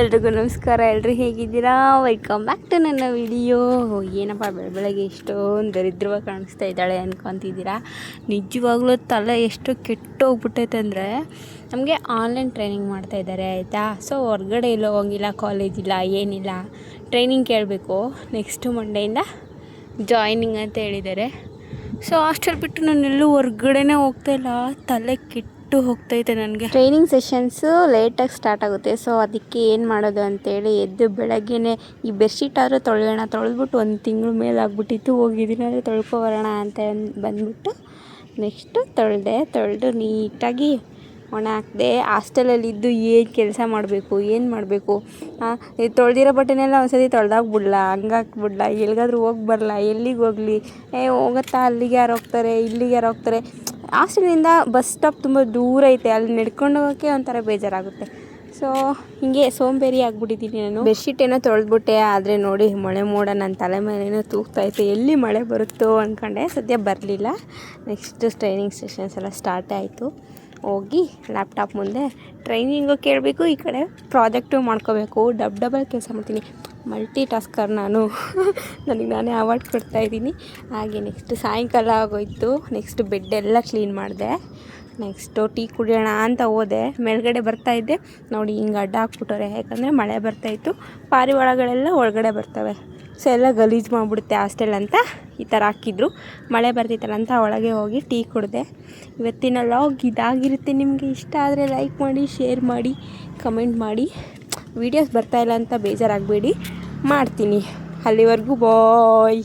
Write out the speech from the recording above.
ಎಲ್ರಿಗೂ ನಮಸ್ಕಾರ. ಎಲ್ರು ಹೇಗಿದ್ದೀರಾ? ವೆಲ್ಕಮ್ ಬ್ಯಾಕ್ ಟು ನನ್ನ ವಿಡಿಯೋ. ಏನಪ್ಪ ಬೆಳಗ್ಗೆ ಎಷ್ಟೊಂದು ದರಿದ್ರವಾಗಿ ಕಾಣಿಸ್ತಾ ಇದ್ದಾಳೆ ಅಂದ್ಕೊತಿದ್ದೀರಾ? ನಿಜವಾಗ್ಲೂ ತಲೆ ಎಷ್ಟು ಕೆಟ್ಟೋಗ್ಬಿಟ್ಟೈತೆ ಅಂದರೆ, ನಮಗೆ ಆನ್ಲೈನ್ ಟ್ರೈನಿಂಗ್ ಮಾಡ್ತಾಯಿದ್ದಾರೆ ಆಯಿತಾ. ಸೊ ಹೊರ್ಗಡೆ ಎಲ್ಲೋ ಹೋಗಿಲ್ಲ, ಕಾಲೇಜ್ ಇಲ್ಲ, ಏನಿಲ್ಲ. ಟ್ರೈನಿಂಗ್ ಕೇಳಬೇಕು, ನೆಕ್ಸ್ಟ್ ಮಂಡೆಯಿಂದ ಜಾಯ್ನಿಂಗ್ ಅಂತ ಹೇಳಿದ್ದಾರೆ. ಸೊ ಹಾಸ್ಟೆಲ್ ಬಿಟ್ಟು ನಾನೆಲ್ಲೂ ಹೊರ್ಗಡೆನೇ ಹೋಗ್ತಾಯಿಲ್ಲ. ತಲೆ ಕೆಟ್ಟು ಹೋಗ್ತೈತೆ ನನಗೆ. ಟ್ರೈನಿಂಗ್ ಸೆಷನ್ಸು ಲೇಟಾಗಿ ಸ್ಟಾರ್ಟ್ ಆಗುತ್ತೆ. ಸೊ ಅದಕ್ಕೆ ಏನು ಮಾಡೋದು ಅಂತೇಳಿ ಎದ್ದು ಬೆಳಗ್ಗೆನೇ ಈ ಬೆಡ್ಶೀಟ್ ಆದರೂ ತೊಳೆದ್ಬಿಟ್ಟು 1 ತಿಂಗಳು ಮೇಲೆ ಆಗ್ಬಿಟ್ಟಿತ್ತು. ಹೋಗಿದ್ದೀನಿ ಅಂದರೆ ತೊಳ್ಕೊಬರೋಣ ಅಂತ ಬಂದ್ಬಿಟ್ಟು ನೆಕ್ಸ್ಟು ತೊಳೆದು ನೀಟಾಗಿ ಒಣ ಹಾಕಿದೆ. ಹಾಸ್ಟೆಲಲ್ಲಿದ್ದು ಏನು ಕೆಲಸ ಮಾಡಬೇಕು, ಏನು ಮಾಡಬೇಕು, ತೊಳೆದಿರೋ ಬಟ್ಟೆನೆಲ್ಲ ಒಂದ್ಸತಿ ತೊಳೆದಾಕ್ಬಿಡ್ಲ, ಹಂಗಾಕ್ಬಿಡ್ಲ, ಎಲ್ಲಿಗಾದ್ರೂ ಹೋಗಿ ಬರಲ್ಲ, ಎಲ್ಲಿಗೆ ಹೋಗಲಿ, ಹೋಗುತ್ತಾ ಅಲ್ಲಿಗೆ ಯಾರು ಹೋಗ್ತಾರೆ, ಇಲ್ಲಿಗೆ ಯಾರು ಹೋಗ್ತಾರೆ. ಹಾಸ್ಟೆಲಿಂದ ಬಸ್ ಸ್ಟಾಪ್ ತುಂಬ ದೂರ ಐತೆ, ಅಲ್ಲಿ ನಡ್ಕೊಂಡು ಹೋಗೋಕ್ಕೆ ಒಂಥರ ಬೇಜಾರಾಗುತ್ತೆ. ಸೊ ಹೀಗೆ ಸೋಂಬೇರಿ ಆಗಿಬಿಟ್ಟಿದ್ದೀನಿ ನಾನು. ಬೆಡ್ಶೀಟ್ ಏನೋ ತೊಳೆದ್ಬಿಟ್ಟೆ, ಆದರೆ ನೋಡಿ ಮಳೆ ಮೋಡ ನನ್ನ ತಲೆ ಮೇಲೇನೋ ತೂಗ್ತಾಯಿತ್ತು. ಎಲ್ಲಿ ಮಳೆ ಬರುತ್ತೋ ಅಂದ್ಕೊಂಡೆ, ಸದ್ಯ ಬರಲಿಲ್ಲ. ನೆಕ್ಸ್ಟ್ ಟ್ರೈನಿಂಗ್ ಸೆಷನ್ಸ್ ಎಲ್ಲ ಸ್ಟಾರ್ಟ್ ಆಯಿತು. ಹೋಗಿ ಲ್ಯಾಪ್ಟಾಪ್ ಮುಂದೆ ಟ್ರೈನಿಂಗು ಕೇಳಬೇಕು, ಈ ಕಡೆ ಪ್ರಾಜೆಕ್ಟು ಮಾಡ್ಕೋಬೇಕು. ಡಬಲ್ ಕೆಲಸ ಮಾಡ್ತೀನಿ, ಮಲ್ಟಿ ಟಾಸ್ಕರ್ ನಾನು. ನನಗೆ ನಾನೇ ಅವಾರ್ಡ್ ಕೊಡ್ತಾಯಿದ್ದೀನಿ. ಹಾಗೆ ನೆಕ್ಸ್ಟ್ ಸಾಯಂಕಾಲ ಆಗೋಯ್ತು. ನೆಕ್ಸ್ಟ್ ಬೆಡ್ಡೆಲ್ಲ ಕ್ಲೀನ್ ಮಾಡಿದೆ. ನೆಕ್ಸ್ಟು ಟೀ ಕುಡಿಯೋಣ ಅಂತ ಹೋದೆ. ಮೇಲ್ಗಡೆ ಬರ್ತಾಯಿದ್ದೆ, ನೋಡಿ ಹಿಂಗೆ ಅಡ್ಡ ಹಾಕ್ಬಿಟ್ಟವ್ರೆ. ಯಾಕಂದರೆ ಮಳೆ ಬರ್ತಾಯಿತ್ತು, ಪಾರಿವಾಳಗಳೆಲ್ಲ ಒಳಗಡೆ ಬರ್ತವೆ. ಸೊ ಎಲ್ಲ ಗಲೀಜು ಮಾಡಿಬಿಡುತ್ತೆ ಹಾಸ್ಟೆಲ್ ಅಂತ ಈ ಥರ ಹಾಕಿದ್ರು. ಮಳೆ ಬರ್ತಿತ್ತಲ್ಲ ಅಂತ ಒಳಗೆ ಹೋಗಿ ಟೀ ಕುಡಿದೆ. ಇವತ್ತಿನ ಲಾಗ್ ಇದಾಗಿರುತ್ತೆ. ನಿಮಗೆ ಇಷ್ಟ ಆದರೆ ಲೈಕ್ ಮಾಡಿ, ಶೇರ್ ಮಾಡಿ, ಕಮೆಂಟ್ ಮಾಡಿ. ವೀಡಿಯೋಸ್ ಬರ್ತಾಯಿಲ್ಲ ಅಂತ ಬೇಜಾರಾಗಬೇಡಿ, ಮಾಡ್ತೀನಿ. ಅಲ್ಲಿವರೆಗೂ ಬಾಯ್.